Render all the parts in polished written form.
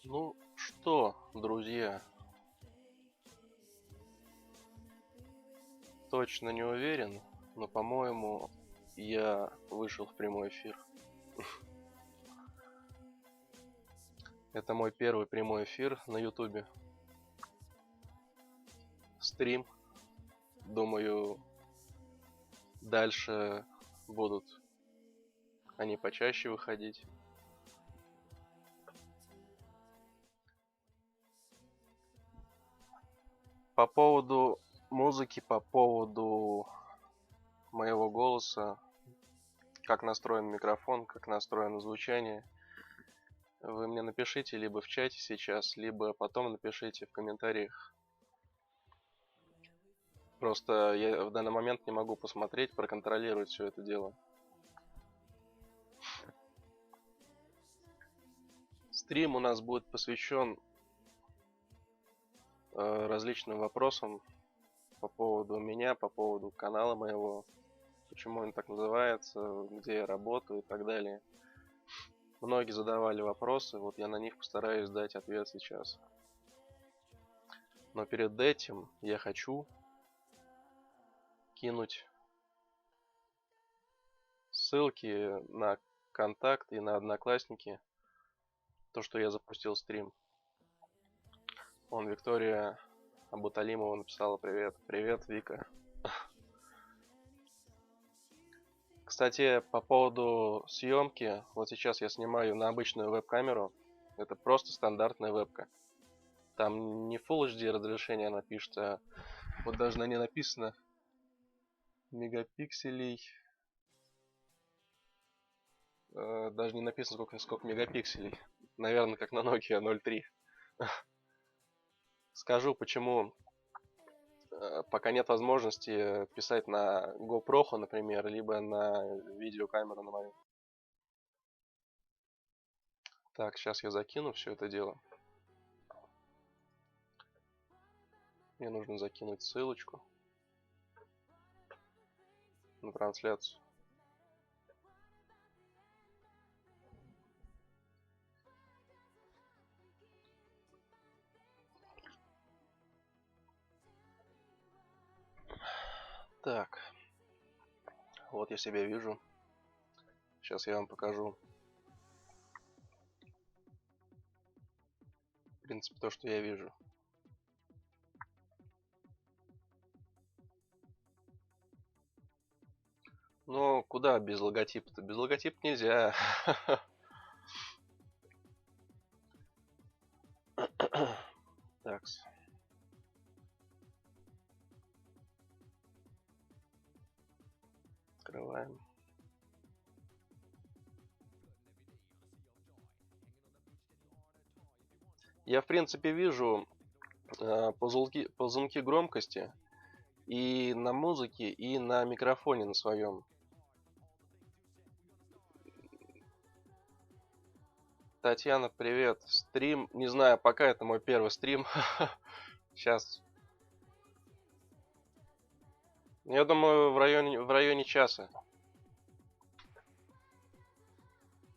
Ну что, друзья, точно не уверен, но, по-моему, я вышел в прямой эфир. Это мой первый прямой эфир на Ютубе. Стрим. Думаю, дальше будут они почаще выходить. По поводу музыки, по поводу моего голоса, как настроен микрофон, как настроено звучание, вы мне напишите либо в чате сейчас, либо потом напишите в комментариях. Просто я в данный момент не могу посмотреть, проконтролировать все это дело. Стрим у нас будет посвящен различным вопросам по поводу меня, по поводу канала моего, почему он так называется, где я работаю и так далее. Многие задавали вопросы, вот я на них постараюсь дать ответ сейчас. Но перед этим я хочу кинуть ссылки на контакт и на Одноклассники, то, что я запустил стрим. Виктория Абуталимова написала привет. Привет, Вика. Кстати, по поводу съемки, вот сейчас я снимаю на обычную веб-камеру. Это просто стандартная вебка. Там не Full HD разрешение она пишет, а вот даже на ней написано мегапикселей. Даже не написано сколько мегапикселей. Наверное, как на Nokia 0.3. Скажу, почему пока нет возможности писать на GoPro, например, либо на видеокамеру на мою. Так, сейчас я закину все это дело. Мне нужно закинуть ссылочку на трансляцию. Так, вот я себя вижу. Сейчас я вам покажу, в принципе, то, что я вижу. Ну, куда без логотипа-то? Без логотипа нельзя. Так. Открываем. Я, в принципе, вижу ползунки громкости и на музыке, и на микрофоне на своем. Татьяна, привет. Стрим, не знаю, пока это мой первый стрим. Сейчас. Я думаю, в районе часа.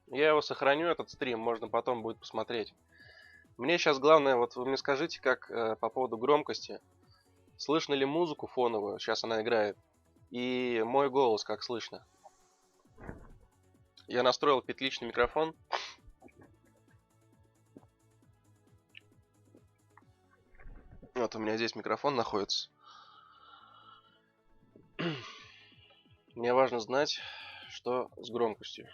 Я его сохраню, этот стрим, можно потом будет посмотреть. Мне сейчас главное, вот вы мне скажите, как по поводу громкости. Слышно ли музыку фоновую? Сейчас она играет. И мой голос, как слышно. Я настроил петличный микрофон. Вот у меня здесь микрофон находится. Мне важно знать, что с громкостью.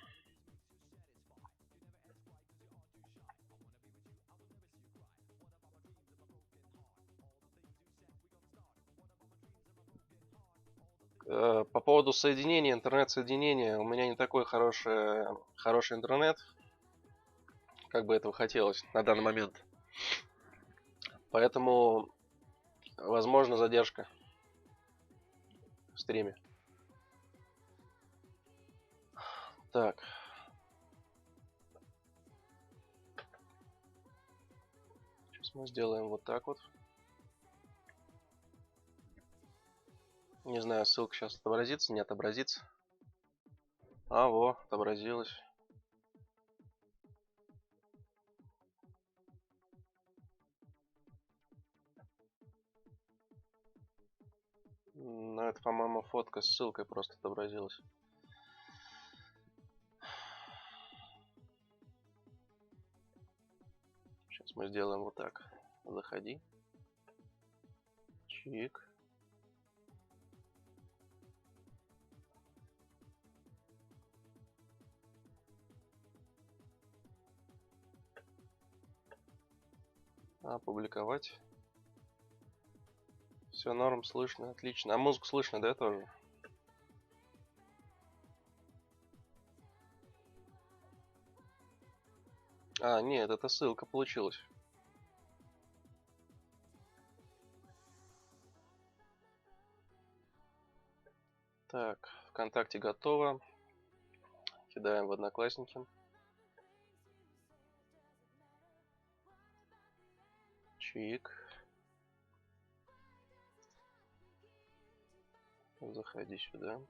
По поводу соединения, интернет-соединения, у меня не такой хороший интернет, как бы этого хотелось на данный момент. Поэтому, возможно, задержка в стриме. Так. Сейчас мы сделаем вот так вот. Не знаю, ссылка сейчас отобразится, не отобразится. А, во, отобразилась. Ну, это, по-моему, фотка с ссылкой просто отобразилась. Сейчас мы сделаем вот так. Заходи. Чик. Опубликовать. Все норм, слышно, отлично. А музыку слышно, да, тоже? Нет, это ссылка получилась. Так, ВКонтакте готово. Кидаем в Одноклассники. Чик. Заходи сюда.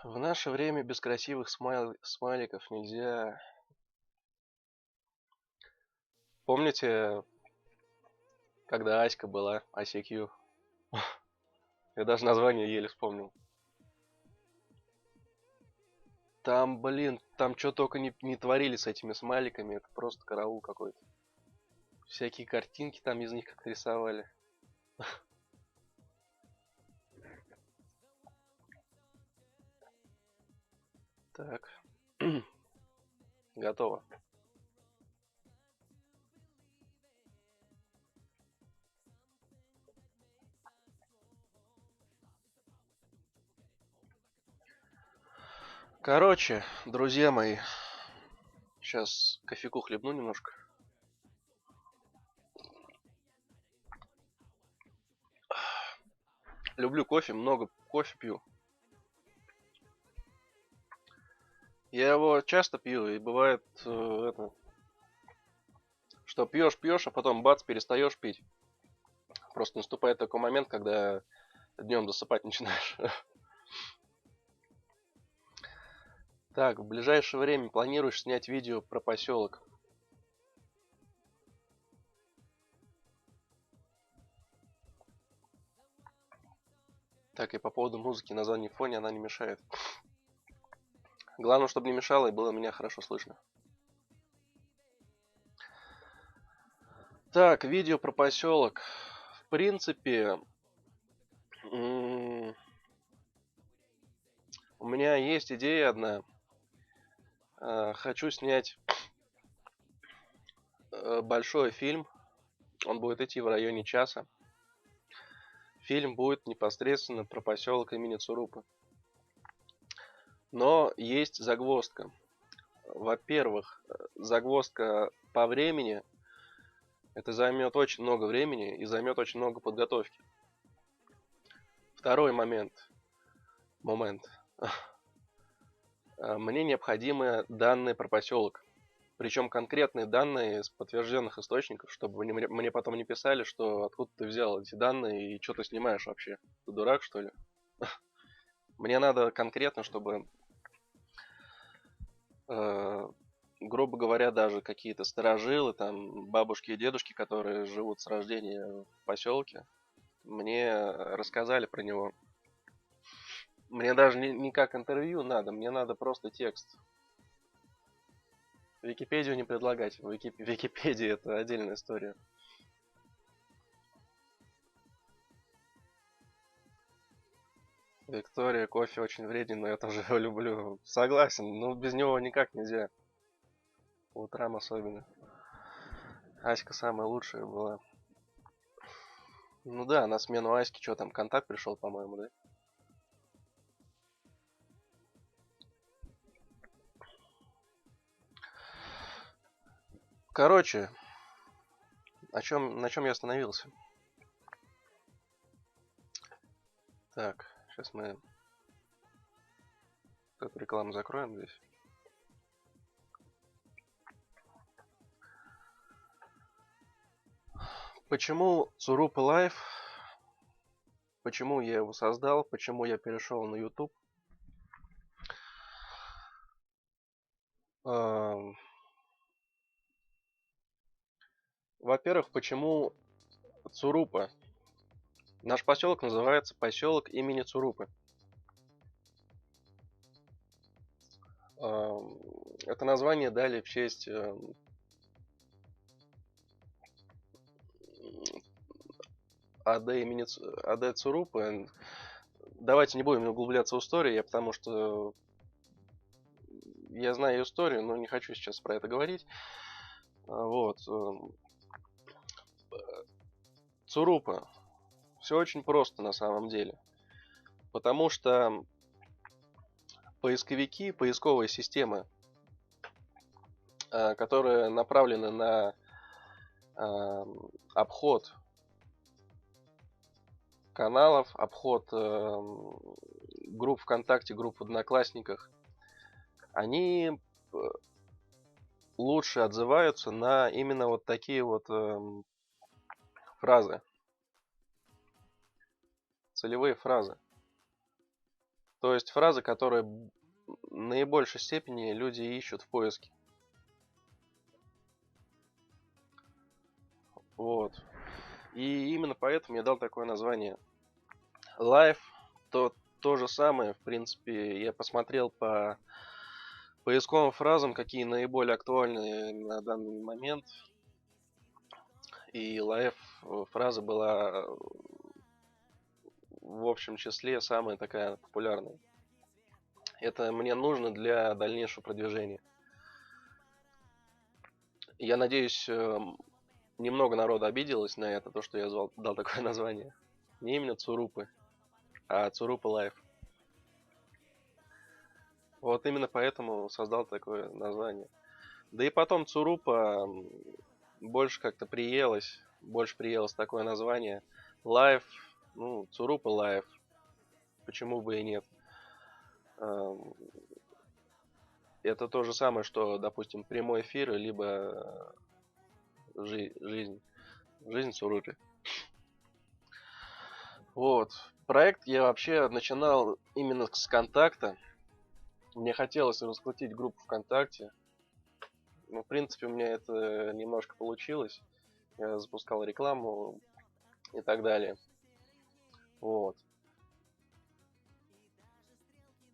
В наше время без красивых смайликов нельзя. Помните, когда Аська была, ICQ? Я даже название еле вспомнил. Там, блин, там что только не творили с этими смайликами, это просто караул какой-то. Всякие картинки там из них как рисовали. Так. Готово. Короче, друзья мои, сейчас кофейку хлебну немножко. Люблю кофе, много кофе пью. Я его часто пью, и бывает что пьешь, а потом бац, перестаешь пить. Просто наступает такой момент, когда днем засыпать начинаешь. Так, в ближайшее время планируешь снять видео про поселок? Так, и по поводу музыки на заднем фоне она не мешает. Главное, чтобы не мешало и было меня хорошо слышно. Так, видео про поселок. В принципе, у меня есть идея одна. Хочу снять большой фильм. Он будет идти в районе часа. Фильм будет непосредственно про поселок имени Цурупы. Но есть загвоздка. Во-первых, загвоздка по времени. Это займет очень много времени и займет очень много подготовки. Второй момент. Мне необходимы данные про поселок. Причем конкретные данные с подтвержденных источников, чтобы мне потом не писали, что откуда ты взял эти данные и что ты снимаешь вообще. Ты дурак, что ли? Мне надо конкретно, чтобы, грубо говоря, даже какие-то старожилы, там, бабушки и дедушки, которые живут с рождения в поселке, мне рассказали про него. Мне даже не как интервью надо, мне надо просто текст. Википедию не предлагать. Википедия это отдельная история. Виктория, кофе очень вреден, но я тоже его люблю. Согласен, но без него никак нельзя. По утрам особенно. Аська самая лучшая была. Ну да, на смену Аськи что там, контакт пришел, по-моему, да? Короче, на чем я остановился? Так, сейчас мы эту рекламу закроем здесь. Почему Цурупа Лайф? Почему я его создал? Почему я перешел на YouTube? Ам, Во-первых, почему Цурупа? Наш поселок называется поселок имени Цурупы. Ам, Это название дали в честь АД Цурупы. Давайте не будем углубляться в историю, потому что я знаю историю, но не хочу сейчас про это говорить. Вот. Цурупа. Все очень просто на самом деле. Потому что поисковые системы, которые направлены на обход каналов, обход групп ВКонтакте, групп в Одноклассниках, они лучше отзываются на именно вот такие вот фразы, целевые фразы. То есть фразы, которые в наибольшей степени люди ищут в поиске. Вот. И именно поэтому я дал такое название. Live, то же самое, в принципе, я посмотрел по поисковым фразам, какие наиболее актуальны на данный момент. И live фраза была в общем числе самая такая популярная. Это мне нужно для дальнейшего продвижения. Я надеюсь, немного народа обиделось на это, то, что я дал такое название. Не именно Цурупы, а Цурупа Лайф. Вот именно поэтому создал такое название. Да и потом Цурупа больше как-то больше приелось такое название. Лайф, Цурупа Лайф. Почему бы и нет? Это то же самое, что, допустим, прямой эфир, либо жизнь Цурупы. Вот. Проект я вообще начинал именно с контакта. Мне хотелось раскрутить группу ВКонтакте. В принципе, у меня это немножко получилось. Я запускал рекламу и так далее. Вот.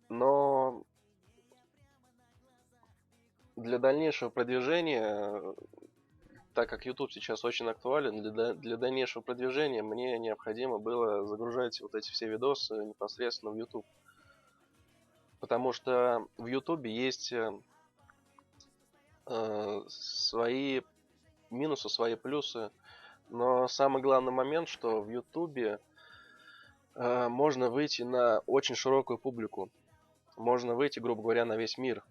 Но для дальнейшего продвижения, так как YouTube сейчас очень актуален, для дальнейшего продвижения мне необходимо было загружать вот эти все видосы непосредственно в YouTube. Потому что в YouTube есть свои минусы, свои плюсы. Но самый главный момент, что в YouTube можно выйти на очень широкую публику. Можно выйти, грубо говоря, на весь мир.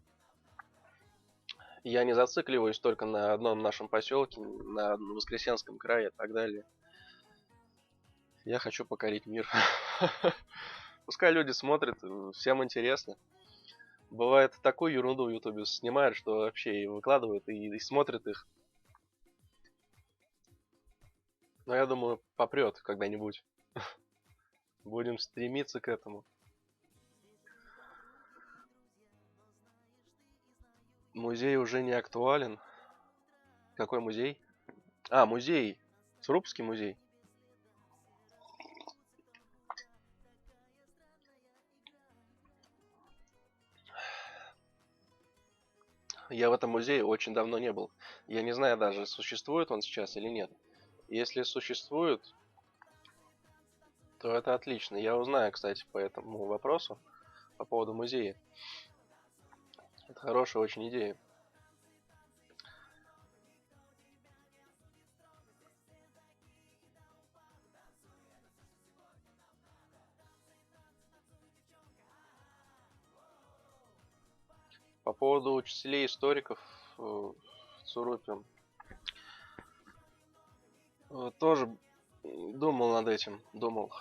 Я не зацикливаюсь только на одном нашем поселке, на Воскресенском крае и так далее. Я хочу покорить мир. Пускай люди смотрят, всем интересно. Бывает такую ерунду в Ютубе снимают, что вообще и выкладывают, и смотрят их. Но я думаю, попрет когда-нибудь. Будем стремиться к этому. Музей уже не актуален. Какой музей? Музей. Цурупский музей. Я в этом музее очень давно не был. Я не знаю даже, существует он сейчас или нет. Если существует, то это отлично. Я узнаю, кстати, по этому вопросу, по поводу музея. Это хорошая очень идея. По поводу учителей историков в Цурупе. Тоже думал над этим, думал.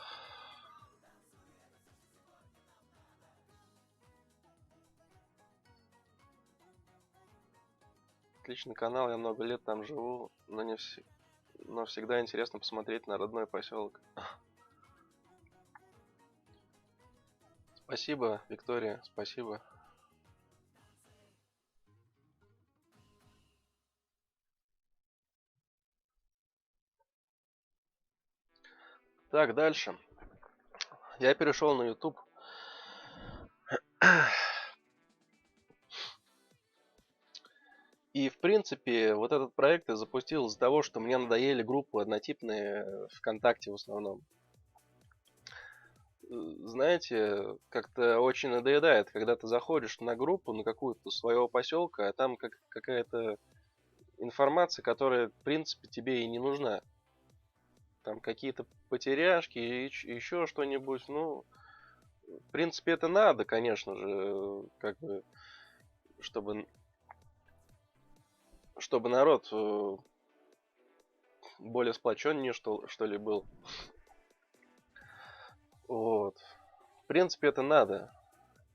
Отличный канал, я много лет там живу, но всегда интересно посмотреть на родной поселок. Спасибо, Виктория, спасибо. Так, дальше. Я перешел на YouTube. И, в принципе, вот этот проект я запустил из-за того, что мне надоели группы однотипные ВКонтакте в основном. Знаете, как-то очень надоедает, когда ты заходишь на группу, на какую-то своего поселка, а там какая-то информация, которая, в принципе, тебе и не нужна. Там какие-то потеряшки и еще что-нибудь. Ну, в принципе, это надо, конечно же, как бы, чтобы, чтобы народ более сплоченнее, что ли, был. Вот. В принципе, это надо.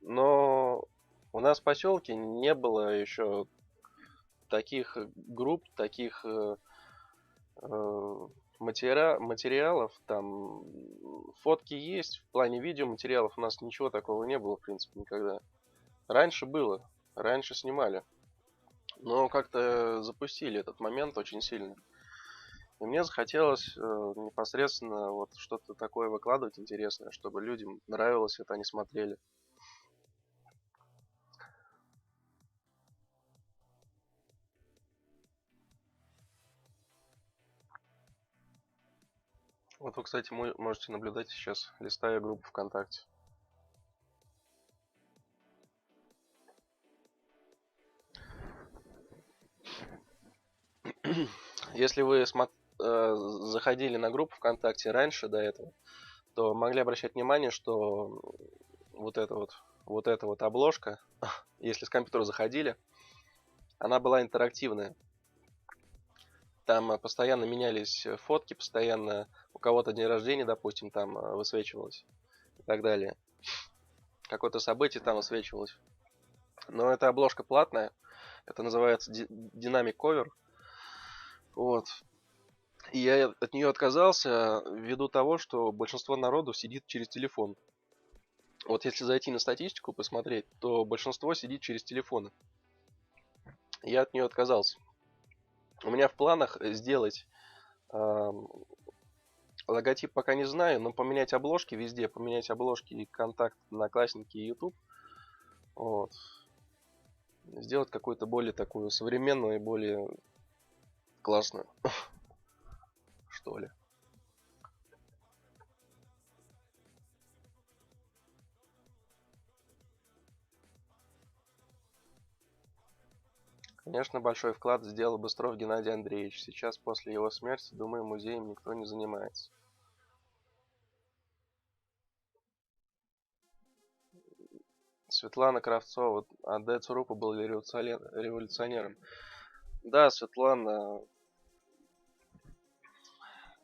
Но у нас в поселке не было еще таких групп, таких материалов. Там фотки есть. В плане видеоматериалов у нас ничего такого не было, в принципе, никогда. Раньше было. Раньше снимали. Но как-то запустили этот момент очень сильно. И мне захотелось непосредственно вот что-то такое выкладывать интересное, чтобы людям нравилось это, они смотрели. Вот вы, кстати, можете наблюдать сейчас, листая группу ВКонтакте. Если вы заходили на группу ВКонтакте раньше до этого, то могли обращать внимание, что вот эта вот обложка, если с компьютера заходили, она была интерактивная. Там постоянно менялись фотки, постоянно у кого-то день рождения, допустим, там высвечивалось и так далее. Какое-то событие там высвечивалось. Но эта обложка платная. Это называется Dynamic Cover. Вот. И я от нее отказался ввиду того, что большинство народу сидит через телефон. Вот если зайти на статистику, посмотреть, то большинство сидит через телефоны. Я от нее отказался. У меня в планах сделать логотип пока не знаю, но поменять обложки везде, поменять обложки и контакт, Одноклассники и YouTube. Вот. Сделать какую-то более такую современную и более классную, что ли. Конечно, большой вклад сделал Быстров Геннадий Андреевич. Сейчас, после его смерти, думаю, музеем никто не занимается. Светлана Кравцова. А Д. Цурупа был революционером. Да, Светлана.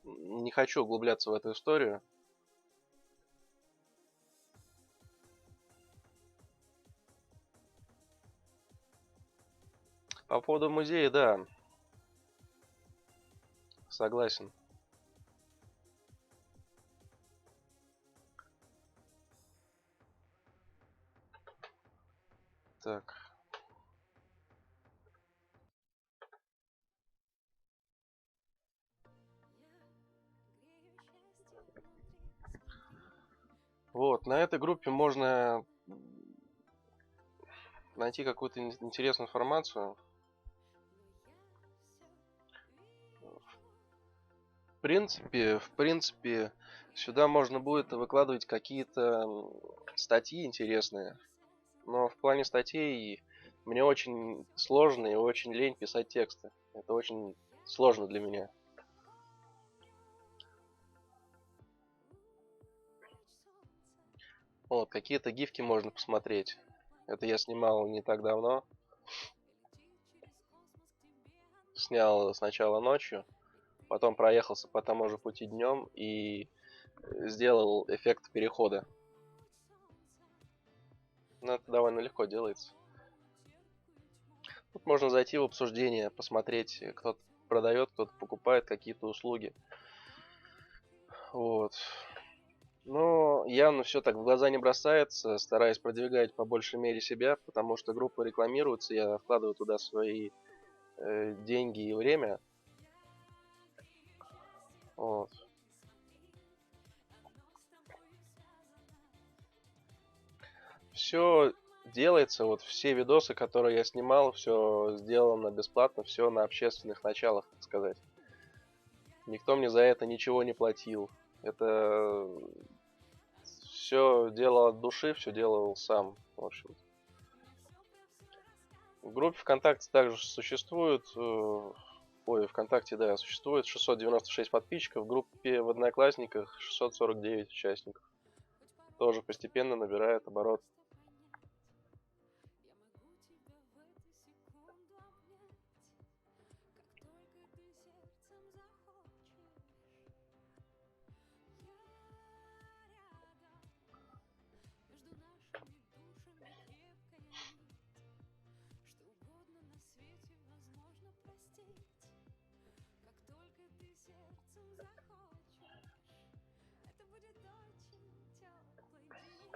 Не хочу углубляться в эту историю. По поводу музея, да. Согласен. Так. Вот, на этой группе можно найти какую-то интересную информацию. В принципе, сюда можно будет выкладывать какие-то статьи интересные. Но в плане статей мне очень сложно и очень лень писать тексты. Это очень сложно для меня. Вот, какие-то гифки можно посмотреть. Это я снимал не так давно. Снял сначала ночью, потом проехался по тому же пути днем и сделал эффект перехода. Но это довольно легко делается. Тут можно зайти в обсуждение, посмотреть, кто-то продает, кто-то покупает какие-то услуги. Вот. Но явно все так в глаза не бросается, стараюсь продвигать по большей мере себя, потому что группа рекламируется, я вкладываю туда свои деньги и время. Вот. все делается, вот все видосы, которые я снимал, все сделано бесплатно, все на общественных началах, так сказать. Никто мне за это ничего не платил. Это все делал от души, все делал сам, в общем. В группе ВКонтакте также существует, ВКонтакте, да, существует 696 подписчиков, в группе в Одноклассниках 649 участников. Тоже постепенно набирает оборот.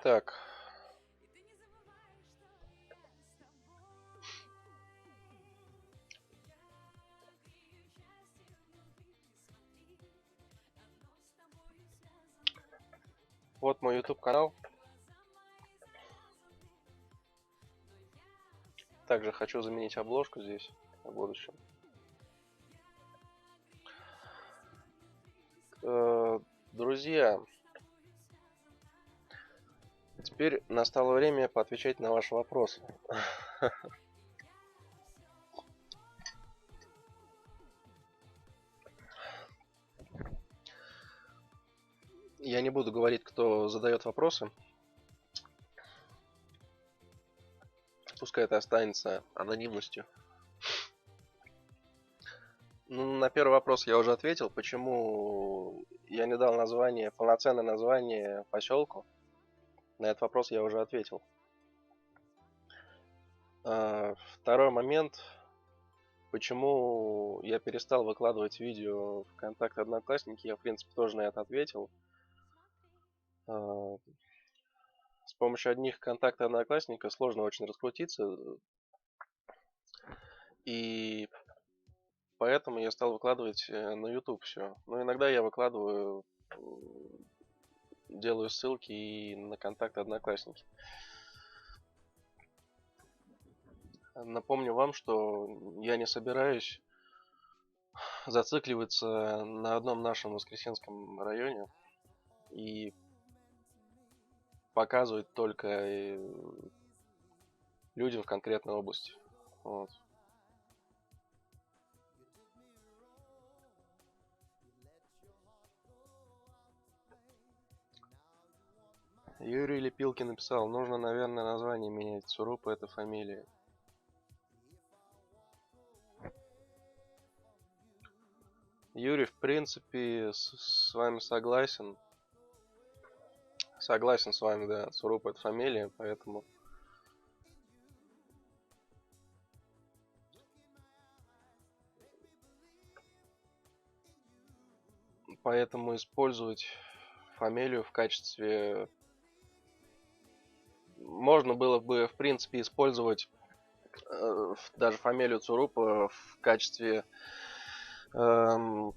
Так. Вот мой YouTube канал. Также хочу заменить обложку здесь в будущем. Друзья, теперь настало время поотвечать на ваши вопросы. Я не буду говорить, кто задает вопросы. Пускай это останется анонимностью. Ну, на первый вопрос я уже ответил, почему я не дал название, полноценное название поселку. На этот вопрос я уже ответил. Второй момент, почему я перестал выкладывать видео в ВКонтакте, Одноклассники, я, в принципе, тоже на это ответил. С помощью одних контактов Одноклассника сложно очень раскрутиться. И поэтому я стал выкладывать на YouTube все. Но иногда я выкладываю, делаю ссылки и на контакты Одноклассники. Напомню вам, что я не собираюсь зацикливаться на одном нашем Воскресенском районе и показывать только людям в конкретной области. Вот. Юрий Лепилки написал, нужно, наверное, название менять. Цурупа — это фамилия. Юрий, в принципе, с вами согласен. Согласен с вами, да. Цурупа — это фамилия, поэтому... Поэтому использовать фамилию в качестве... Можно было бы, в принципе, использовать даже фамилию Цурупа в качестве... вот,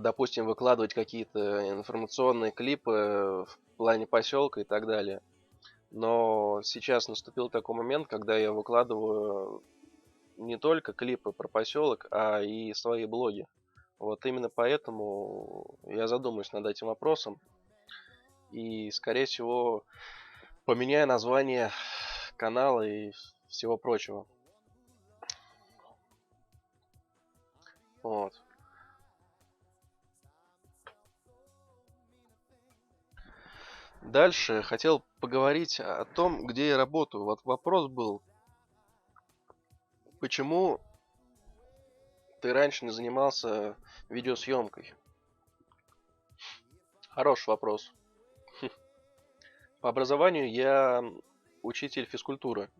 допустим, выкладывать какие-то информационные клипы в плане поселка и так далее. Но сейчас наступил такой момент, когда я выкладываю не только клипы про поселок, а и свои блоги. Вот именно поэтому я задумаюсь над этим вопросом. И, скорее всего, поменяю название канала и всего прочего. Вот. Дальше хотел поговорить о том, где я работаю. Вот вопрос был, почему ты раньше не занимался видеосъемкой? Хороший вопрос. По образованию я учитель физкультуры.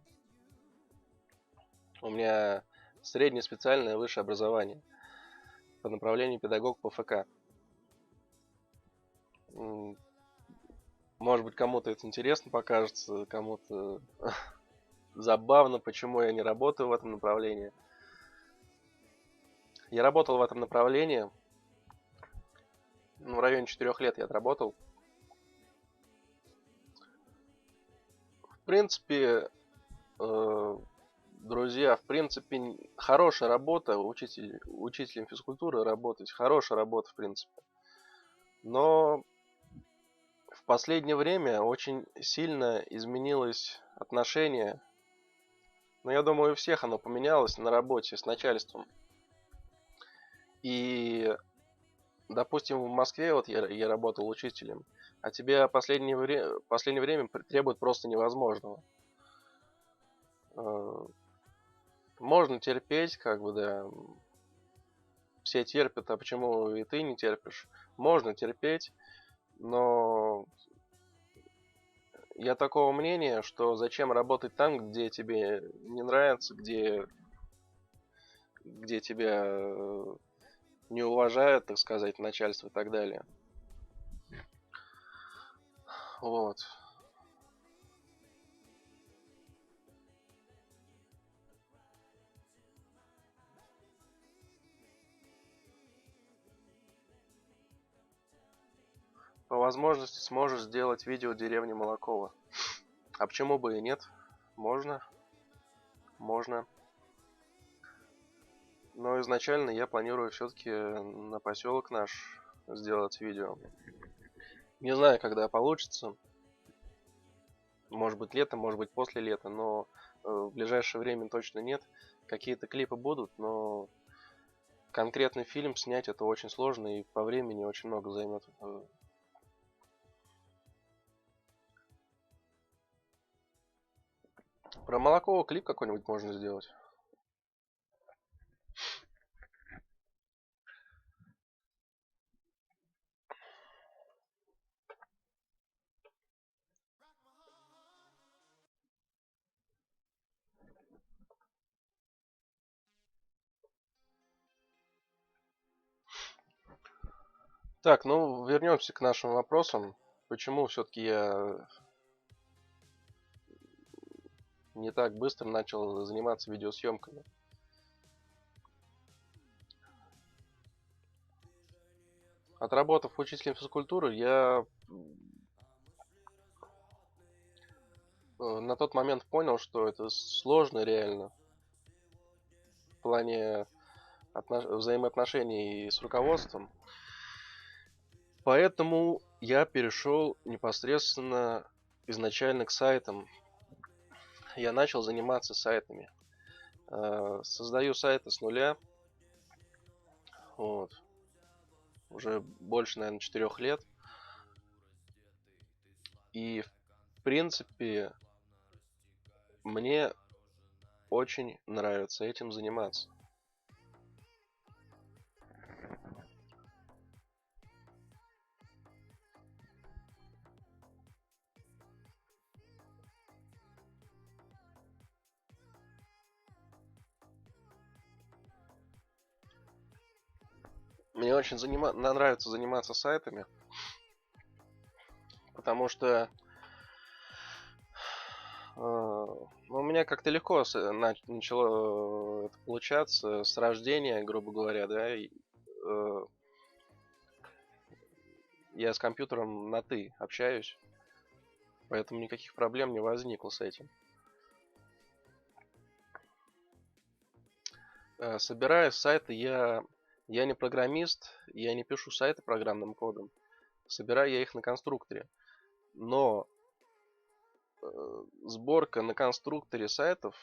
У меня среднее специальное высшее образование по направлению педагог по ФК. Может быть, кому-то это интересно покажется, кому-то забавно, почему я не работаю в этом направлении. Я работал в этом направлении, в районе 4 лет я отработал. принципе, друзья, в принципе, хорошая работа, учителем физкультуры работать, хорошая работа, в принципе. Но в последнее время очень сильно изменилось отношение. Но я думаю, у всех оно поменялось на работе с начальством. И, допустим, в Москве вот я работал учителем, а тебе последнее время требуют просто невозможного. Можно терпеть, как бы, да. Все терпят, а почему и ты не терпишь? Можно терпеть, но я такого мнения, что зачем работать там, где тебе не нравится, где тебя не уважают, так сказать, начальство и так далее. Вот. По возможности сможешь сделать видео деревни Молоково. А почему бы и нет? Можно. Можно. Но изначально я планирую все-таки на поселок наш сделать видео. Не знаю, когда получится. Может быть летом, может быть после лета, но в ближайшее время точно нет. Какие-то клипы будут, но конкретный фильм снять это очень сложно и по времени очень много займет. Про Молоково клип какой-нибудь можно сделать. Так, ну вернемся к нашим вопросам. Почему все-таки я не так быстро начал заниматься видеосъемками? Отработав учителем физкультуры, я на тот момент понял, что это сложно реально в плане взаимоотношений с руководством. Поэтому я перешел непосредственно изначально к сайтам. Я начал заниматься сайтами. Создаю сайты с нуля. Вот. Уже больше, наверное, 4 лет. И, в принципе, мне очень нравится этим заниматься. Мне очень нравится заниматься сайтами, потому что у меня как-то легко начало это получаться с рождения, грубо говоря, да. Я с компьютером на «ты» общаюсь, поэтому никаких проблем не возникло с этим. Собираю сайты, я не программист, я не пишу сайты программным кодом. Собираю я их на конструкторе. Но сборка на конструкторе сайтов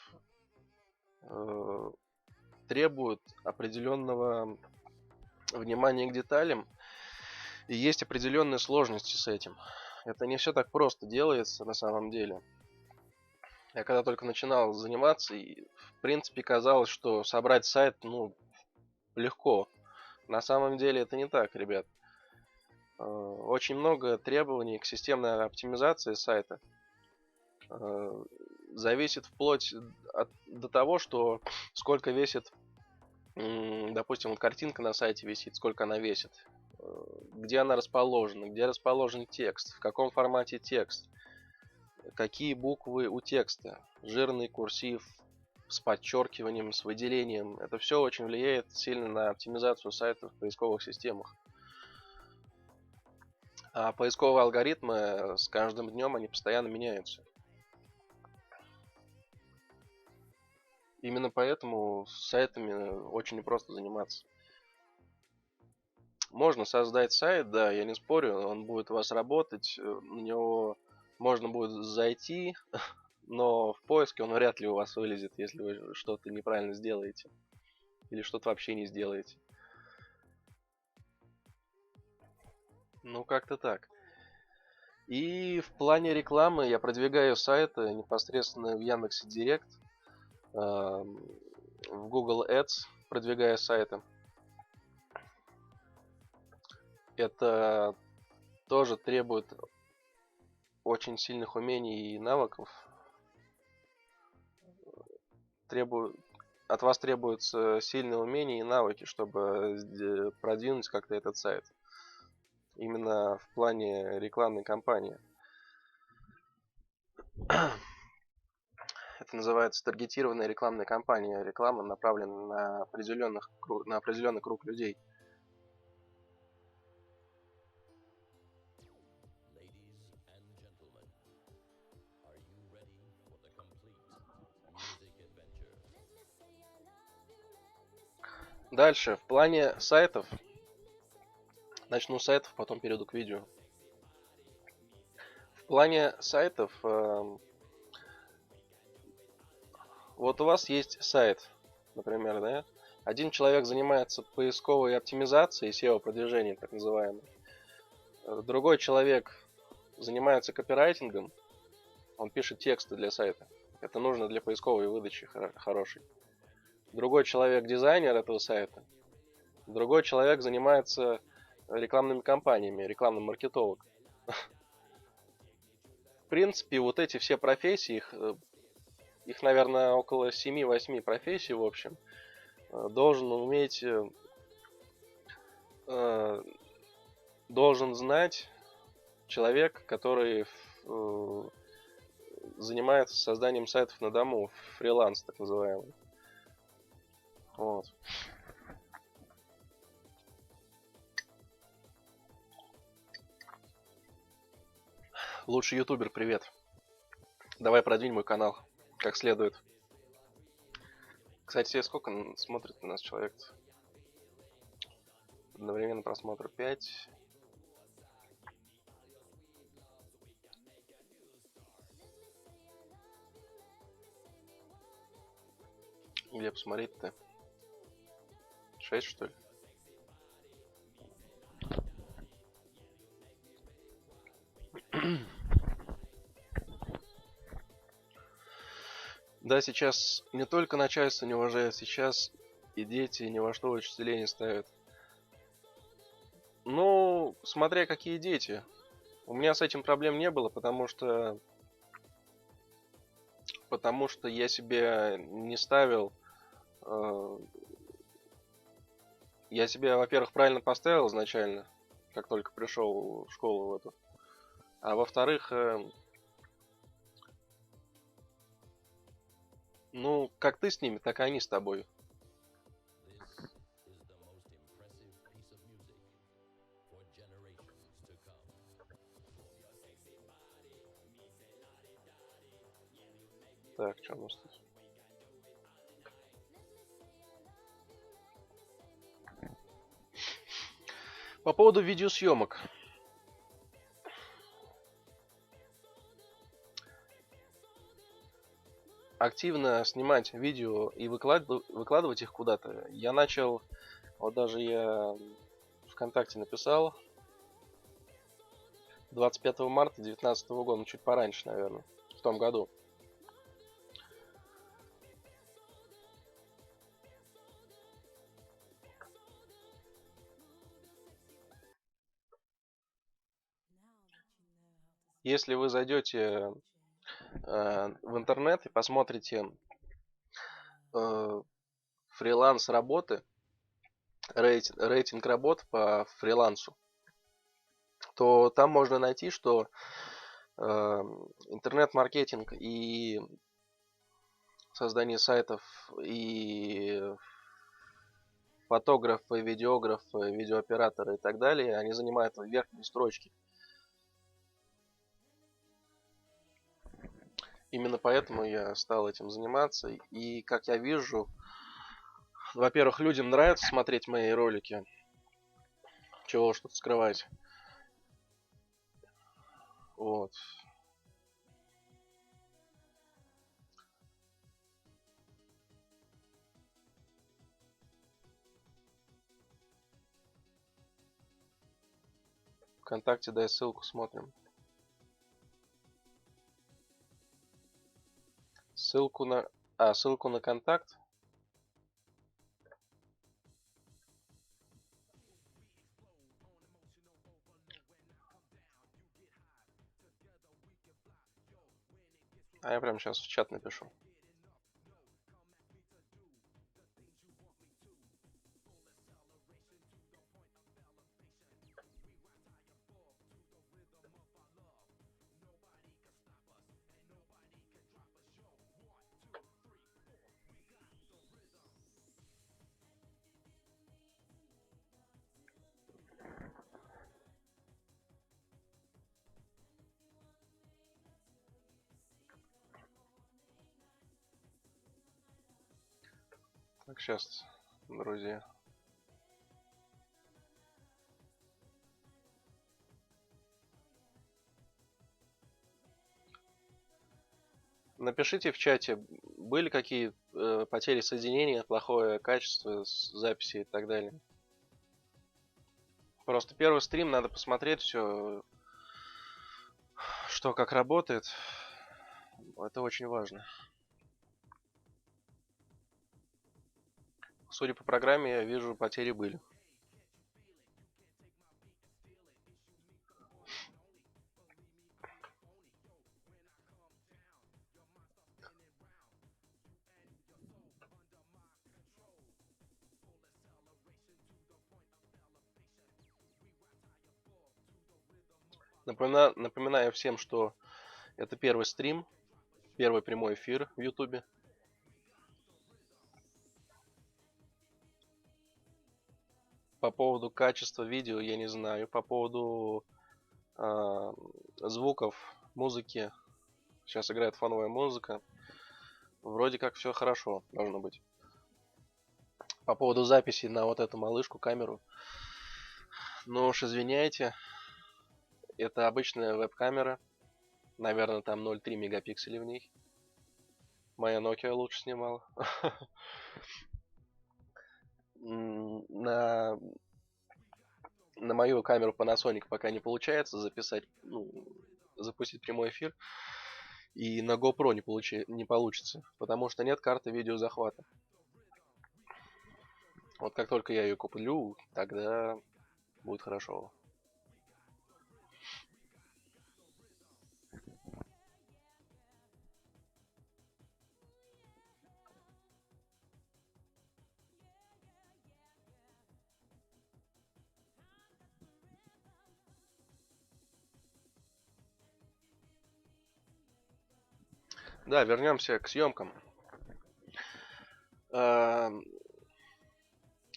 требует определенного внимания к деталям. И есть определенные сложности с этим. Это не все так просто делается на самом деле. Я когда только начинал заниматься, и в принципе казалось, что собрать сайт, легко. На самом деле это не так, ребят. Очень много требований к системной оптимизации сайта. Зависит вплоть до того, что сколько весит, допустим, вот картинка на сайте висит, сколько она весит, где она расположена, где расположен текст, в каком формате текст, какие буквы у текста, жирный, курсив, с подчеркиванием, с выделением. Это все очень влияет сильно на оптимизацию сайтов в поисковых системах. А поисковые алгоритмы с каждым днем они постоянно меняются. Именно поэтому с сайтами очень непросто заниматься. Можно создать сайт, да, я не спорю, он будет у вас работать, на него можно будет зайти, но в поиске он вряд ли у вас вылезет, если вы что-то неправильно сделаете или что-то вообще не сделаете. Ну, как-то так. И в плане рекламы я продвигаю сайты непосредственно в Яндекс.Директ, в Google Ads продвигаю сайты. Это тоже требует очень сильных умений и навыков. От вас требуются сильные умения и навыки, чтобы продвинуть как-то этот сайт. Именно в плане рекламной кампании. Это называется таргетированная рекламная кампания. Реклама направлена на определенный круг людей. Дальше, в плане сайтов. Начну с сайтов, потом перейду к видео. В плане сайтов, вот у вас есть сайт, например, да? Один человек занимается поисковой оптимизацией, SEO-продвижением, так называемым. Другой человек занимается копирайтингом, он пишет тексты для сайта. Это нужно для поисковой выдачи хорошей. Другой человек дизайнер этого сайта. Другой человек занимается рекламными кампаниями, рекламный маркетолог. В принципе, вот эти все профессии, их, наверное, около 7-8 профессий в общем, должен знать человек, который занимается созданием сайтов на дому, фриланс так называемый. Вот. Лучший ютубер, привет. Давай продвинь мой канал как следует. Кстати, сколько смотрит на нас человек? Одновременно просмотр 5. Где посмотреть-то? 6, что ли? Да, сейчас не только начальство не уважает, сейчас и дети ни во что учителей не ставят. Ну, смотря какие дети. У меня с этим проблем не было, потому что я себе не ставил. Я себя, во-первых, правильно поставил изначально, как только пришел в школу в эту. А во-вторых, ну, как ты с ними, так и они с тобой. Так, что у нас тут? По поводу видеосъемок. Активно снимать видео и выкладывать их куда-то. Я начал, вот даже я ВКонтакте написал 25 марта 2019 года, ну чуть пораньше, наверное, в том году. Если вы зайдете в интернет и посмотрите фриланс работы, рейтинг работ по фрилансу, то там можно найти, что интернет-маркетинг и создание сайтов, и фотографы, видеографы, видеооператоры и так далее, они занимают верхние строчки. Именно поэтому я стал этим заниматься. И как я вижу, во-первых, людям нравится смотреть мои ролики. Чего уж тут скрывать. Вот. ВКонтакте дай ссылку, смотрим. Ссылку на контакт. А я прямо сейчас в чат напишу. Так, сейчас, друзья. Напишите в чате, были какие потери соединения, плохое качество записи и так далее. Просто первый стрим, надо посмотреть все, что как работает. Это очень важно. Судя по программе, я вижу, потери были. Напоминаю всем, что это первый стрим, первый прямой эфир в Ютубе. По поводу качества видео я не знаю. По поводу звуков, музыки. Сейчас играет фоновая музыка. Вроде как все хорошо должно быть. По поводу записи на вот эту малышку камеру. Ну уж извиняйте. Это обычная веб-камера. Наверное, там 0,3 мегапикселя в ней. Моя Nokia лучше снимала. На мою камеру Panasonic пока не получается записать, запустить прямой эфир. И на GoPro не получится, потому что нет карты видеозахвата. Вот как только я ее куплю, тогда будет хорошо. Да, вернемся к съемкам.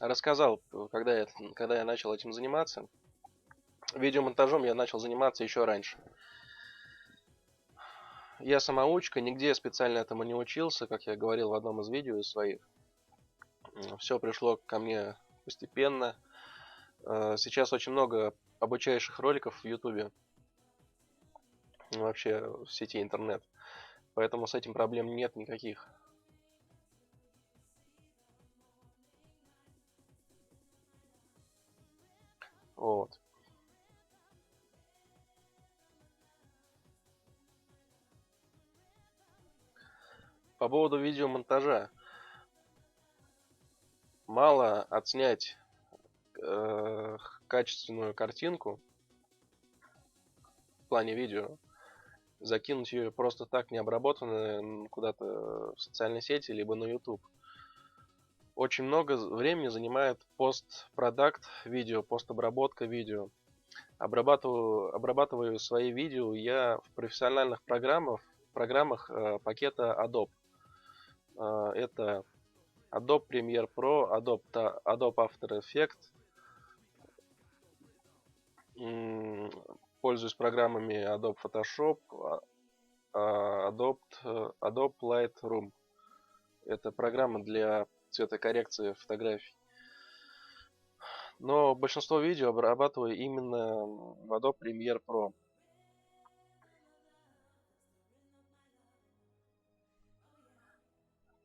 Рассказал, когда я начал этим заниматься. Видеомонтажом я начал заниматься еще раньше. Я самоучка, нигде специально этому не учился, как я говорил в одном из видео своих. Все пришло ко мне постепенно. Сейчас очень много обучающих роликов в Ютубе, вообще в сети интернет. Поэтому с этим проблем нет никаких. Вот. По поводу видеомонтажа. Мало отснять качественную картинку в плане видео, закинуть ее просто так необработанную куда-то в социальные сети, либо на YouTube. Очень много времени занимает постпродакт видео, постобработка видео. Обрабатываю свои видео я в профессиональных программах пакета Adobe. Это Adobe Premiere Pro, Adobe After Effects. Пользуюсь программами Adobe Photoshop, Adobe Lightroom. Это программа для цветокоррекции фотографий. Но большинство видео обрабатываю именно в Adobe Premiere Pro.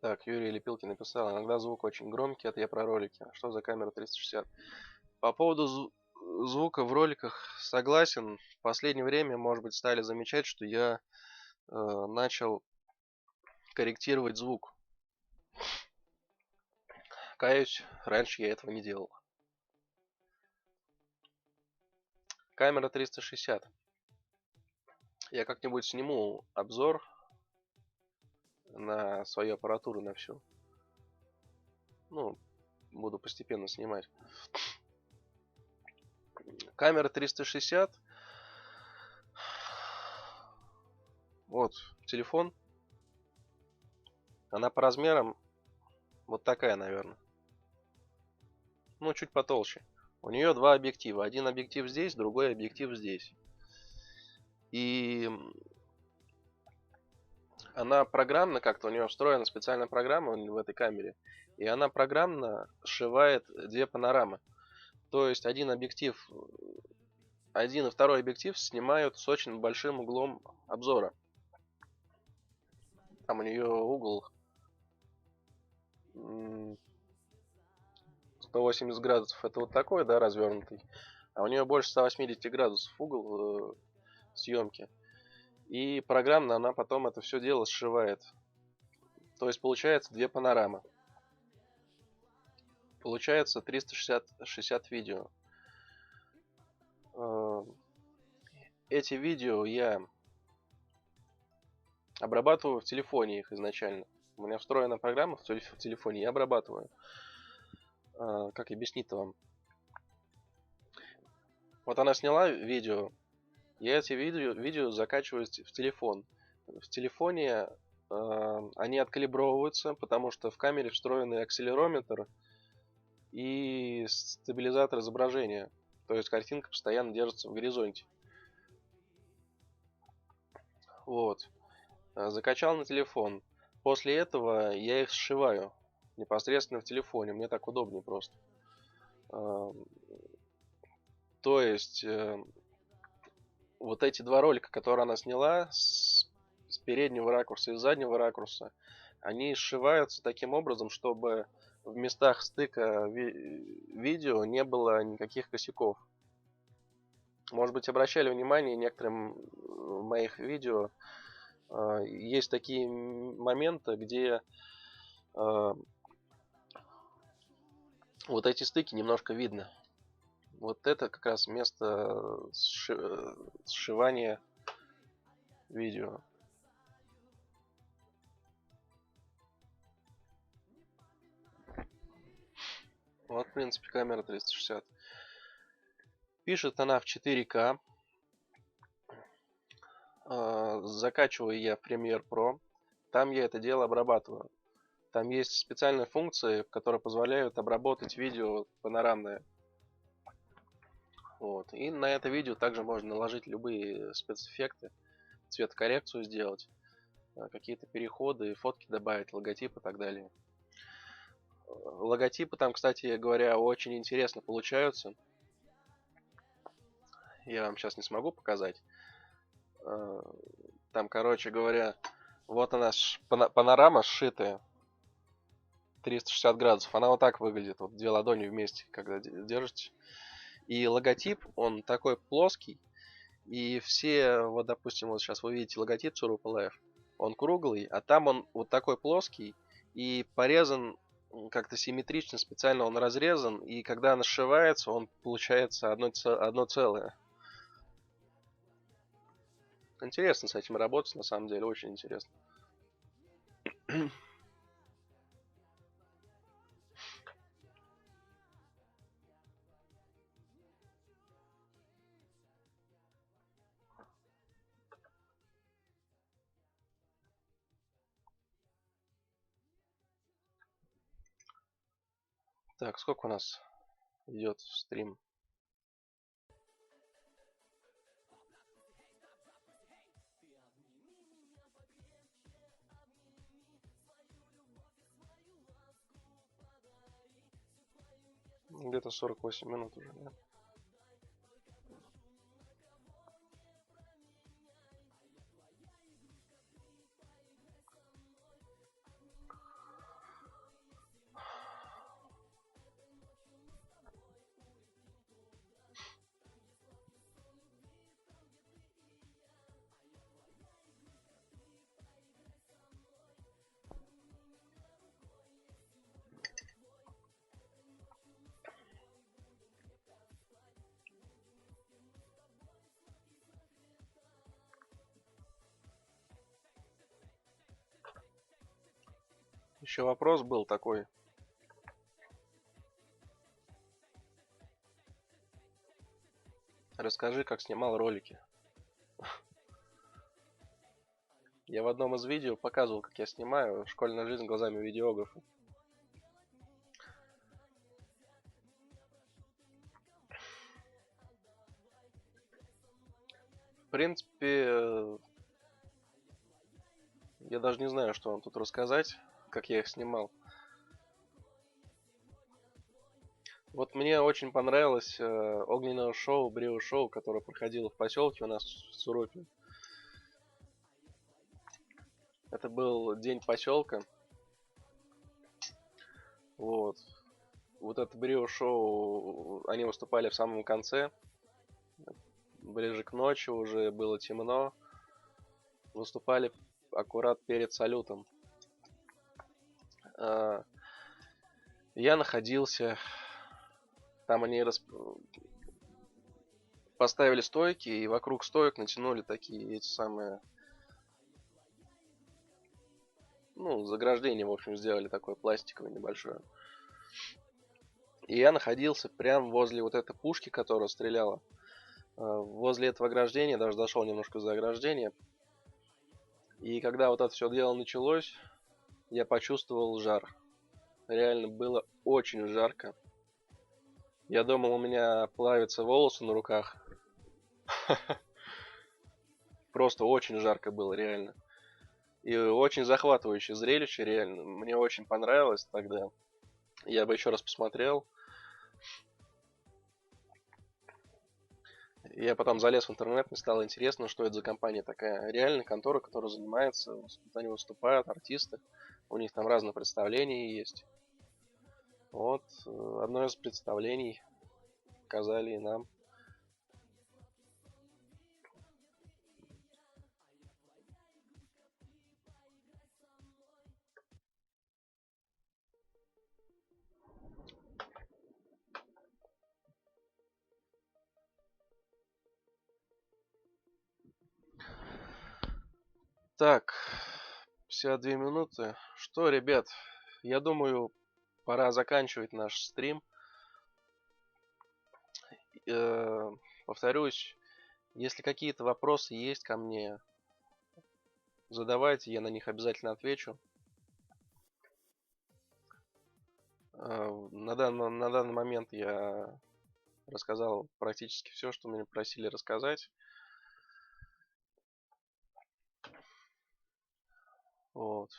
Так, Юрий Лепилкин написал: иногда звук очень громкий, это я про ролики. Что за камера 360? По поводу звука в роликах согласен. В последнее время, может быть, стали замечать, что я начал корректировать звук. Каюсь, раньше я этого не делал. Камера 360. Я как-нибудь сниму обзор на свою аппаратуру, на всю. Ну, буду постепенно снимать. Камера 360. Вот телефон. Она по размерам вот такая, наверное. Ну, чуть потолще. У нее два объектива. Один объектив здесь, другой объектив здесь. И она программно как-то, у нее встроена специальная программа в этой камере. И она программно сшивает две панорамы. То есть один и второй объектив снимают с очень большим углом обзора. Там у нее угол 180 градусов. Это вот такой, да, развернутый. А у нее больше 180 градусов угол съемки. И программно она потом это все дело сшивает. То есть получается две панорамы. Получается 360 видео. Эти видео я обрабатываю в телефоне их изначально. У меня встроена программа в телефоне, я обрабатываю. Как объяснить-то вам? Вот она сняла видео, я эти видео закачиваю в телефон. В телефоне они откалибровываются, потому что в камере встроенный акселерометр и стабилизатор изображения. То есть картинка постоянно держится в горизонте. Вот. Закачал на телефон. После этого я их сшиваю непосредственно в телефоне. Мне так удобнее просто. То есть вот эти два ролика, которые она сняла с переднего ракурса и с заднего ракурса, они сшиваются таким образом, чтобы в местах стыка видео не было никаких косяков. Может быть, обращали внимание, некоторым моих видео есть такие моменты, где вот эти стыки немножко видно. Вот это как раз место сшивания видео. Вот, в принципе, камера 360. Пишет она в 4К. Закачиваю я в Premiere Pro. Там я это дело обрабатываю. Там есть специальные функции, которые позволяют обработать видео панорамное. Вот. И на это видео также можно наложить любые спецэффекты, цветокоррекцию сделать, какие-то переходы, фотки добавить, логотипы и так далее. Логотипы там, кстати говоря, очень интересно получаются. Я вам сейчас не смогу показать. Там, короче говоря, вот она панорама сшитая. 360 градусов. Она вот так выглядит. Вот две ладони вместе, когда держите. И логотип, он такой плоский. И все, вот допустим, вот сейчас вы видите логотип Tsurupa Life. Он круглый, а там он вот такой плоский. И порезан как-то симметрично, специально он разрезан. И когда она сшивается, он получается одно целое. Интересно с этим работать, на самом деле, очень интересно. Так, сколько у нас идет стрим? Где-то 48 минут уже, да? Еще вопрос был такой. Расскажи, как снимал ролики. Я в одном из видео показывал, как я снимаю «Школьная жизнь глазами видеографа». В принципе, я даже не знаю, что вам тут рассказать, как я их снимал. Вот мне очень понравилось огненное шоу, брио-шоу, которое проходило в поселке у нас в Суропе. Это был день поселка. Вот. Вот это брио-шоу, они выступали в самом конце. Ближе к ночи уже было темно. Выступали аккурат перед салютом. Я находился... Там они поставили стойки, и вокруг стоек натянули такие эти самые... Ну, заграждение, в общем, сделали такое пластиковое небольшое. И я находился прямо возле вот этой пушки, которая стреляла. Возле этого ограждения, даже дошел немножко за ограждение. И когда вот это все дело началось, я почувствовал жар. Реально было очень жарко. Я думал, у меня плавятся волосы на руках. Просто очень жарко было, реально. И очень захватывающее зрелище, реально. Мне очень понравилось тогда. Я бы еще раз посмотрел. Я потом залез в интернет, мне стало интересно, что это за компания такая. Реально контора, которая занимается, они выступают, артисты. У них там разные представления есть. Вот, одно из представлений показали и нам. Так, 52 минуты. Что, ребят, я думаю, пора заканчивать наш стрим. Повторюсь, если какие-то вопросы есть ко мне, задавайте, я на них обязательно отвечу. На данный момент я рассказал практически все, что меня просили рассказать. Вот.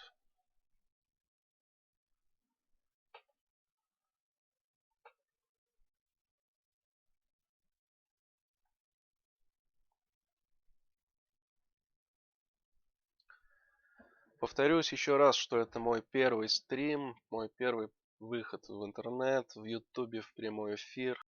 Повторюсь еще раз, что это мой первый стрим, мой первый выход в интернет, в Ютубе в прямой эфир.